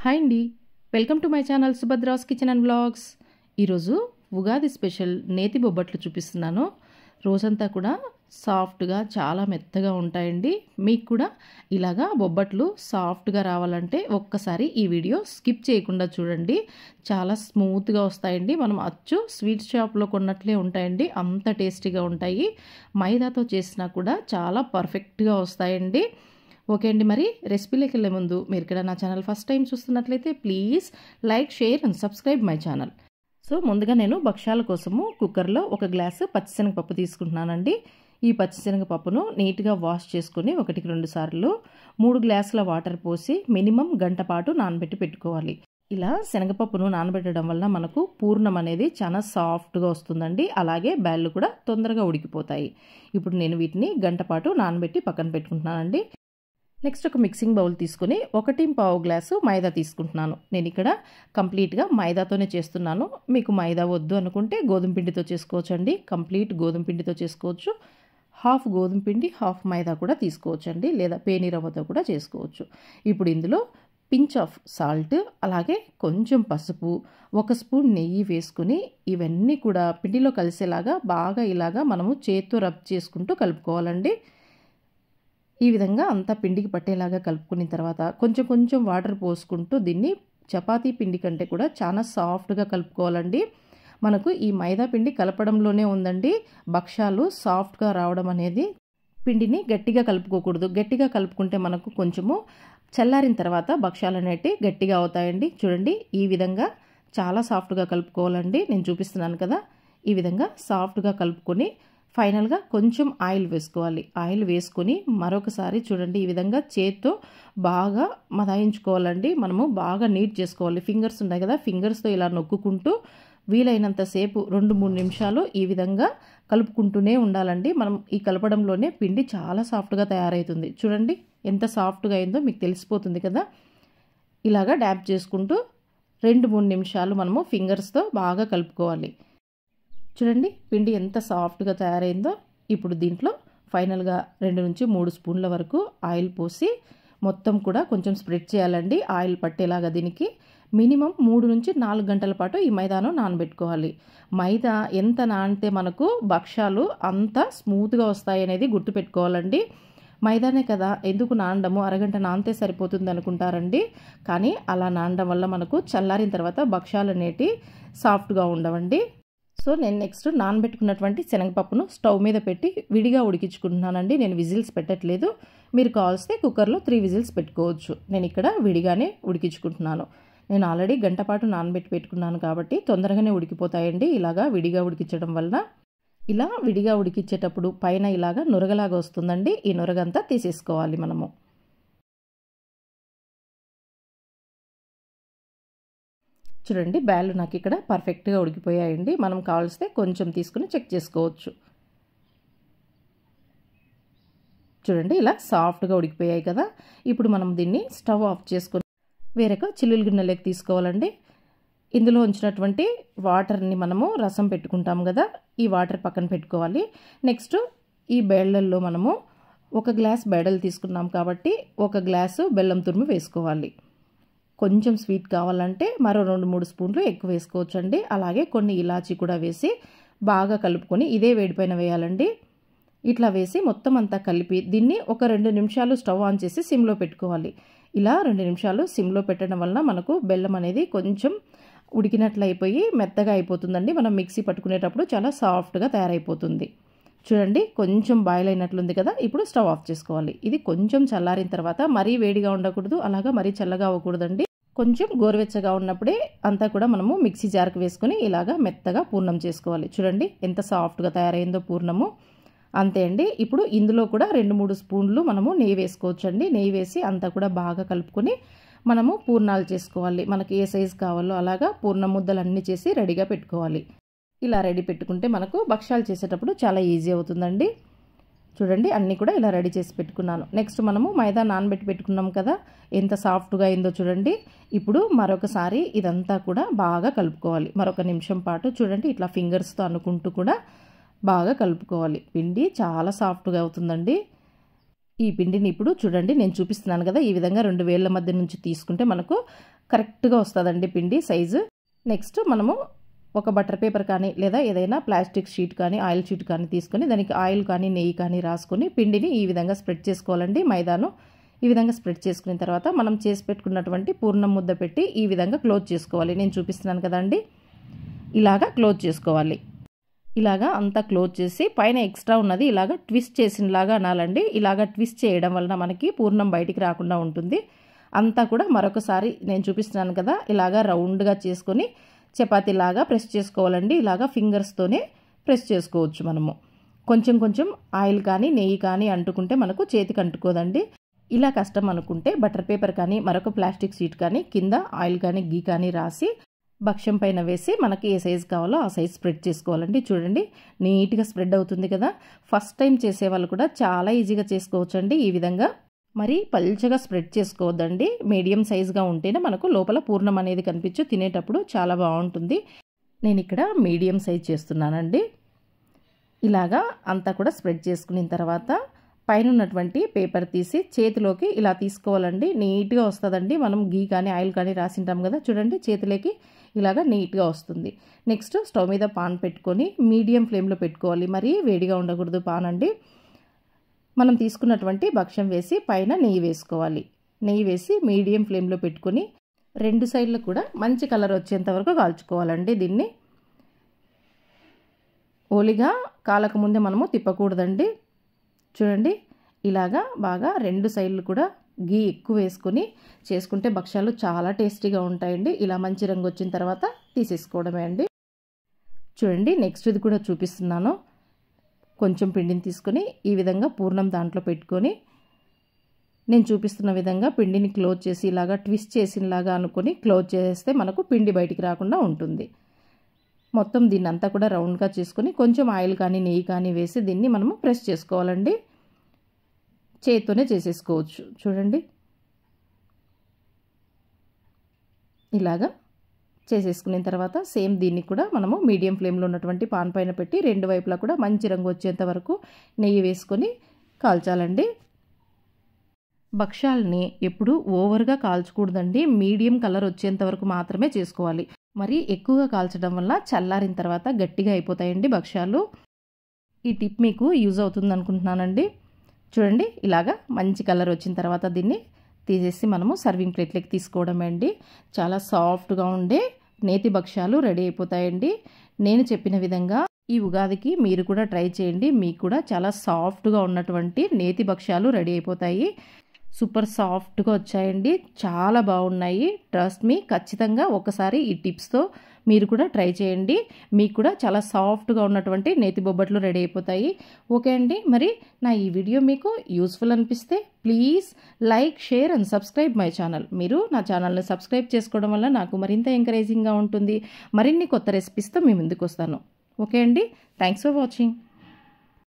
Hi అండి, welcome to my channel Subhadra's kitchen and vlogs. ఈరోజు Ugadi special నేతి బొబ్బట్లు చూపిస్తున్నాను. రోజంతా కూడా సాఫ్ట్గా చాలా మెత్తగా ఉంటాయండి. మీకు కూడా ఇలాగా బొబ్బట్లు సాఫ్ట్గా రావాలంటే ఒక్కసారి ఈ వీడియో స్కిప్ చేయకుండా చూడండి. చాలా స్మూత్గా వస్తాయండి. మనం అచ్చు స్వీట్ షాప్లో కొన్నట్లే ఉంటాయండి, అంత టేస్టీగా ఉంటాయి. మైదాతో చేసినా కూడా చాలా పర్ఫెక్ట్గా వస్తాయండి. ఓకే అండి, మరి రెసిపీలోకి వెళ్ళే ముందు మీరు ఇక్కడ నా ఛానల్ ఫస్ట్ టైం చూస్తున్నట్లయితే please like, share and subscribe my channel. So ముందుగా నేను భక్ష్యాల కోసము కుక్కర్లో 1 గ్లాసు పచ్చిశనగపప్పు తీసుకుంటున్నానండి. ఈ పచ్చిశనగపప్పును నీట్గా వాష్ చేసుకుని 1-2 సార్లు 3 గ్లాసుల వాటర్ పోసి మినిమం గంట పాటు నానబెట్టి పెట్టుకోవాలి. ఇలా శనగపప్పును నానబెట్టడం వల్ల మనకు పూర్ణం అనేది చాలా సాఫ్ట్గా వస్తుందండి. అలాగే బ్యాళ్ళు కూడా తొందరగా ఉడికిపోతాయి. ఇప్పుడు నేను వీటిని గంట పాటు నానబెట్టి పక్కన పెట్టుకుంటున్నానండి. నెక్స్ట్ ఒక మిక్సింగ్ బౌల్ తీసుకుని 1.25 గ్లాసు మైదా తీసుకుంటున్నాను. నేను ఇక్కడ కంప్లీట్గా మైదాతోనే చేస్తున్నాను. మీకు మైదా వద్దు అనుకుంటే గోధుమ పిండితో చేసుకోవచ్చు అండి. కంప్లీట్ గోధుమ పిండితో చేసుకోవచ్చు. హాఫ్ గోధుమ పిండి, హాఫ్ మైదా కూడా తీసుకోవచ్చు అండి, లేదా పేని రవ్వతో కూడా చేసుకోవచ్చు. ఇప్పుడు ఇందులో పించ్ ఆఫ్ సాల్ట్, అలాగే కొంచెం పసుపు, 1 స్పూన్ నెయ్యి వేసుకుని ఇవన్నీ కూడా పిండిలో కలిసేలాగా బాగా ఇలాగా మనము చేత్తో రబ్ చేసుకుంటూ కలుపుకోవాలండి. ఈ విధంగా అంతా పిండికి పట్టేలాగా కలుపుకున్న తర్వాత కొంచెం కొంచెం వాటర్ పోసుకుంటూ దీన్ని చపాతీ పిండి కంటే కూడా చాలా సాఫ్ట్గా కలుపుకోవాలండి. మనకు ఈ మైదా పిండి కలపడంలోనే ఉందండి భక్ష్యాలు సాఫ్ట్గా రావడం అనేది. పిండిని గట్టిగా కలుపుకోకూడదు. గట్టిగా కలుపుకుంటే మనకు కొంచెము చల్లారిన తర్వాత భక్ష్యాలు అనేవి గట్టిగా అవుతాయండి. చూడండి, ఈ విధంగా చాలా సాఫ్ట్గా కలుపుకోవాలండి. నేను చూపిస్తున్నాను కదా, ఈ విధంగా సాఫ్ట్గా కలుపుకొని ఫైనల్గా కొంచెం ఆయిల్ వేసుకోవాలి. ఆయిల్ వేసుకొని మరొకసారి చూడండి, ఈ విధంగా చేత్తో బాగా మదాయించుకోవాలండి. మనము బాగా నీట్ చేసుకోవాలి. ఫింగర్స్ ఉన్నాయి కదా, ఫింగర్స్తో ఇలా నొక్కుకుంటూ వీలైనంతసేపు 2-3 నిమిషాలు ఈ విధంగా కలుపుకుంటూనే ఉండాలండి. మనం ఈ కలపడంలోనే పిండి చాలా సాఫ్ట్గా తయారవుతుంది. చూడండి ఎంత సాఫ్ట్గా అయిందో మీకు తెలిసిపోతుంది కదా. ఇలాగా డ్యాప్ చేసుకుంటూ 2-3 నిమిషాలు మనము ఫింగర్స్తో బాగా కలుపుకోవాలి. చూడండి పిండి ఎంత సాఫ్ట్గా తయారైందో. ఇప్పుడు దీంట్లో ఫైనల్గా 2-3 స్పూన్ల వరకు ఆయిల్ పోసి మొత్తం కూడా కొంచెం స్ప్రెడ్ చేయాలండి. ఆయిల్ పట్టేలాగా దీనికి మినిమం 3-4 గంటల పాటు ఈ మైదాను నానబెట్టుకోవాలి. మైదా ఎంత నానితే మనకు భక్ష్యాలు అంత స్మూత్గా వస్తాయి అనేది గుర్తుపెట్టుకోవాలండి. మైదానే కదా, ఎందుకు నానడము, అరగంట నానితే సరిపోతుంది అనుకుంటారండి. కానీ అలా నానడం వల్ల మనకు చల్లారిన తర్వాత భక్ష్యాలు అనేవి సాఫ్ట్గా ఉండవండి. సో నేను నెక్స్ట్ నానబెట్టుకున్నటువంటి శనగపప్పును స్టవ్ మీద పెట్టి విడిగా ఉడికించుకుంటున్నానండి. నేను విజిల్స్ పెట్టట్లేదు. మీరు కావాల్స్తే కుక్కర్లో 3 విజిల్స్ పెట్టుకోవచ్చు. నేను ఇక్కడ విడిగానే ఉడికించుకుంటున్నాను. నేను ఆల్రెడీ గంట పాటు నానబెట్టి పెట్టుకున్నాను కాబట్టి తొందరగానే ఉడికిపోతాయండి ఇలాగా విడిగా ఉడికించడం వల్ల. ఇలా విడిగా ఉడికించేటప్పుడు పైన ఇలాగా నురగలాగా వస్తుందండి. ఈ నురగంతా తీసేసుకోవాలి మనము. చూడండి బ్యాళ్ళు నాకు ఇక్కడ పర్ఫెక్ట్గా ఉడికిపోయాయండి. మనం కావాల్స్తే కొంచెం తీసుకుని చెక్ చేసుకోవచ్చు. చూడండి ఇలా సాఫ్ట్గా ఉడికిపోయాయి కదా. ఇప్పుడు మనం దీన్ని స్టవ్ ఆఫ్ చేసుకొని వేరొక చిల్లులు గిన్నెలోకి తీసుకోవాలండి. ఇందులో ఉంచినటువంటి వాటర్ని మనము రసం పెట్టుకుంటాం కదా, ఈ వాటర్ పక్కన పెట్టుకోవాలి. నెక్స్ట్ ఈ బేళ్ళల్లో మనము 1 గ్లాస్ బేడలు తీసుకున్నాం కాబట్టి 1 గ్లాసు బెల్లం తురుము వేసుకోవాలి. కొంచెం స్వీట్ కావాలంటే మరో 2-3 స్పూన్లు ఎక్కువ వేసుకోవచ్చు అండి. అలాగే కొన్ని ఇలాచీ కూడా వేసి బాగా కలుపుకొని ఇదే వేడిపైన వేయాలండి. ఇట్లా వేసి మొత్తం అంతా కలిపి దీన్ని ఒక 2 నిమిషాలు స్టవ్ ఆన్ చేసి సిమ్లో పెట్టుకోవాలి. ఇలా 2 నిమిషాలు సిమ్లో పెట్టడం వలన మనకు బెల్లం అనేది కొంచెం ఉడికినట్లు అయిపోయి మెత్తగా అయిపోతుందండి. మనం మిక్సీ పట్టుకునేటప్పుడు చాలా సాఫ్ట్గా తయారైపోతుంది. చూడండి కొంచెం బాయిల్ అయినట్లుంది కదా. ఇప్పుడు స్టవ్ ఆఫ్ చేసుకోవాలి. ఇది కొంచెం చల్లారిన తర్వాత మరీ వేడిగా ఉండకూడదు, అలాగా మరీ చల్లగా అవ్వకూడదండి. కొంచెం గోరువెచ్చగా ఉన్నప్పుడే అంతా కూడా మనము మిక్సీ జార్కి వేసుకొని ఇలాగా మెత్తగా పూర్ణం చేసుకోవాలి. చూడండి ఎంత సాఫ్ట్గా తయారైందో పూర్ణము. అంతే అండి. ఇప్పుడు ఇందులో కూడా 2-3 స్పూన్లు మనము నెయ్యి వేసుకోవచ్చు అండి. నెయ్యి వేసి అంతా కూడా బాగా కలుపుకొని మనము పూర్ణాలు చేసుకోవాలి. మనకి ఏ సైజు కావాలో అలాగా పూర్ణ ముద్దలు అన్నీ చేసి రెడీగా పెట్టుకోవాలి. ఇలా రెడీ పెట్టుకుంటే మనకు భక్ష్యాలు చేసేటప్పుడు చాలా ఈజీ అవుతుందండి. చూడండి అన్నీ కూడా ఇలా రెడీ చేసి పెట్టుకున్నాను. నెక్స్ట్ మనము మైదా నానబెట్టి పెట్టుకున్నాం కదా, ఎంత సాఫ్ట్గా అయిందో చూడండి. ఇప్పుడు మరొకసారి ఇదంతా కూడా బాగా కలుపుకోవాలి. మరొక నిమిషం పాటు చూడండి ఇట్లా ఫింగర్స్తో అనుకుంటూ కూడా బాగా కలుపుకోవాలి. పిండి చాలా సాఫ్ట్గా అవుతుందండి. ఈ పిండిని ఇప్పుడు చూడండి నేను చూపిస్తున్నాను కదా, ఈ విధంగా 2 వేళ్ల మధ్య నుంచి తీసుకుంటే మనకు కరెక్ట్గా వస్తుందండి పిండి సైజు. నెక్స్ట్ మనము ఒక బటర్ పేపర్ కానీ లేదా ఏదైనా ప్లాస్టిక్ షీట్ కానీ ఆయిల్ షీట్ కానీ తీసుకొని దానికి ఆయిల్ కానీ నెయ్యి కానీ రాసుకొని పిండిని ఈ విధంగా స్ప్రెడ్ చేసుకోవాలండి. మైదాను ఈ విధంగా స్ప్రెడ్ చేసుకున్న తర్వాత మనం చేసి పెట్టుకున్నటువంటి పూర్ణం ముద్ద పెట్టి ఈ విధంగా క్లోజ్ చేసుకోవాలి. నేను చూపిస్తున్నాను కదండి, ఇలాగా క్లోజ్ చేసుకోవాలి. ఇలాగా అంతా క్లోజ్ చేసి పైన ఎక్స్ట్రా ఉన్నది ఇలాగా ట్విస్ట్ చేసినలాగా అనాలండి. ఇలాగా ట్విస్ట్ చేయడం వలన మనకి పూర్ణం బయటికి రాకుండా ఉంటుంది. అంతా కూడా మరొకసారి నేను చూపిస్తున్నాను కదా, ఇలాగా రౌండ్గా చేసుకొని చపాతీలాగా ప్రెస్ చేసుకోవాలండి. ఇలాగా ఫింగర్స్తోనే ప్రెస్ చేసుకోవచ్చు. మనము కొంచెం కొంచెం ఆయిల్ కానీ నెయ్యి కానీ అంటుకుంటే మనకు చేతికి అంటుకోదండి. ఇలా కష్టం అనుకుంటే బటర్ పేపర్ కానీ మరొక ప్లాస్టిక్ షీట్ కానీ కింద ఆయిల్ కానీ గీ కానీ రాసి భక్ష్యం పైన వేసి మనకి ఏ సైజు కావాలో ఆ సైజు స్ప్రెడ్ చేసుకోవాలండి. చూడండి నీట్గా స్ప్రెడ్ అవుతుంది కదా. ఫస్ట్ టైం చేసేవాళ్ళు కూడా చాలా ఈజీగా చేసుకోవచ్చండి ఈ విధంగా. మరి పల్చగా స్ప్రెడ్ చేసుకోవద్దండి. మీడియం సైజుగా ఉంటేనే మనకు లోపల పూర్ణం అనేది కనిపించు తినేటప్పుడు చాలా బాగుంటుంది. నేను ఇక్కడ మీడియం సైజ్ చేస్తున్నానండి. ఇలాగా అంతా కూడా స్ప్రెడ్ చేసుకున్న తర్వాత పైన ఉన్నటువంటి పేపర్ తీసి చేతిలోకి ఇలా తీసుకోవాలండి. నీట్గా వస్తుందండి. మనం గీ కానీ ఆయిల్ కానీ రాసింటాం కదా, చూడండి చేతిలోకి ఇలాగా నీట్గా వస్తుంది. నెక్స్ట్ స్టవ్ మీద పాన్ పెట్టుకొని మీడియం ఫ్లేమ్లో పెట్టుకోవాలి. మరి వేడిగా ఉండకూడదు పాన్ అండి. మనం తీసుకున్నటువంటి భక్ష్యం వేసి పైన నెయ్యి వేసుకోవాలి. నెయ్యి వేసి మీడియం ఫ్లేమ్లో పెట్టుకొని రెండు సైడ్లు కూడా మంచి కలర్ వచ్చేంత వరకు కాల్చుకోవాలండి. దీన్ని ఓలిగా కాలకముందే మనము తిప్పకూడదండి. చూడండి ఇలాగా బాగా రెండు సైడ్లు కూడా గీ ఎక్కువ వేసుకొని చేసుకుంటే భక్ష్యాలు చాలా టేస్టీగా ఉంటాయండి. ఇలా మంచి రంగు వచ్చిన తర్వాత తీసేసుకోవడమే అండి. చూడండి నెక్స్ట్ ఇది కూడా చూపిస్తున్నాను. కొంచెం పిండిని తీసుకొని ఈ విధంగా పూర్ణం దాంట్లో పెట్టుకొని నేను చూపిస్తున్న విధంగా పిండిని క్లోజ్ చేసి ఇలాగా ట్విస్ట్ చేసినలాగా అనుకొని క్లోజ్ చేస్తే మనకు పిండి బయటికి రాకుండా ఉంటుంది. మొత్తం దీన్ని అంతా కూడా రౌండ్గా చేసుకొని కొంచెం ఆయిల్ కానీ నెయ్యి కానీ వేసి దీన్ని మనము ప్రెస్ చేసుకోవాలండి. చేత్తోనే చేసేసుకోవచ్చు. చూడండి ఇలాగా చేసేసుకున్న తర్వాత సేమ్ దీన్ని కూడా మనము మీడియం ఫ్లేమ్లో ఉన్నటువంటి పాన్ పైన పెట్టి రెండు వైపులా కూడా మంచి రంగు వచ్చేంత వరకు నెయ్యి వేసుకొని కాల్చాలండి. భక్ష్యాలని ఎప్పుడు ఓవర్గా కాల్చకూడదండి. మీడియం కలర్ వచ్చేంత వరకు మాత్రమే చేసుకోవాలి. మరి ఎక్కువగా కాల్చడం వల్ల చల్లారిన తర్వాత గట్టిగా అయిపోతాయండి భక్ష్యాలు. ఈ టిప్ మీకు యూజ్ అవుతుంది అనుకుంటున్నానండి. చూడండి ఇలాగా మంచి కలర్ వచ్చిన తర్వాత దీన్ని తీసేసి మనము సర్వింగ్ ప్లేట్లోకి తీసుకోవడమే అండి. చాలా సాఫ్ట్గా ఉండే నేతి భక్ష్యాలు రెడీ అయిపోతాయండి. నేను చెప్పిన విధంగా ఈ ఉగాదికి మీరు కూడా ట్రై చేయండి. మీకు కూడా చాలా సాఫ్ట్గా ఉన్నటువంటి నేతి భక్ష్యాలు రెడీ అయిపోతాయి. సూపర్ సాఫ్ట్గా వచ్చాయండి. చాలా బాగున్నాయి. ట్రస్ట్ మీ, ఖచ్చితంగా ఒకసారి ఈ టిప్స్తో మీరు కూడా ట్రై చేయండి. మీకు కూడా చాలా సాఫ్ట్గా ఉన్నటువంటి నేతి బొబ్బట్లు రెడీ అయిపోతాయి. ఓకే అండి, మరి నా ఈ వీడియో మీకు యూస్ఫుల్ అనిపిస్తే please like, share and subscribe my channel. మీరు నా ఛానల్ని సబ్స్క్రైబ్ చేసుకోవడం వల్ల నాకు మరింత ఎంకరేజింగ్గా ఉంటుంది. మరిన్ని కొత్త రెసిపీస్తో మీ ముందుకు వస్తాను. ఓకే అండి, థ్యాంక్స్ ఫర్ వాచింగ్.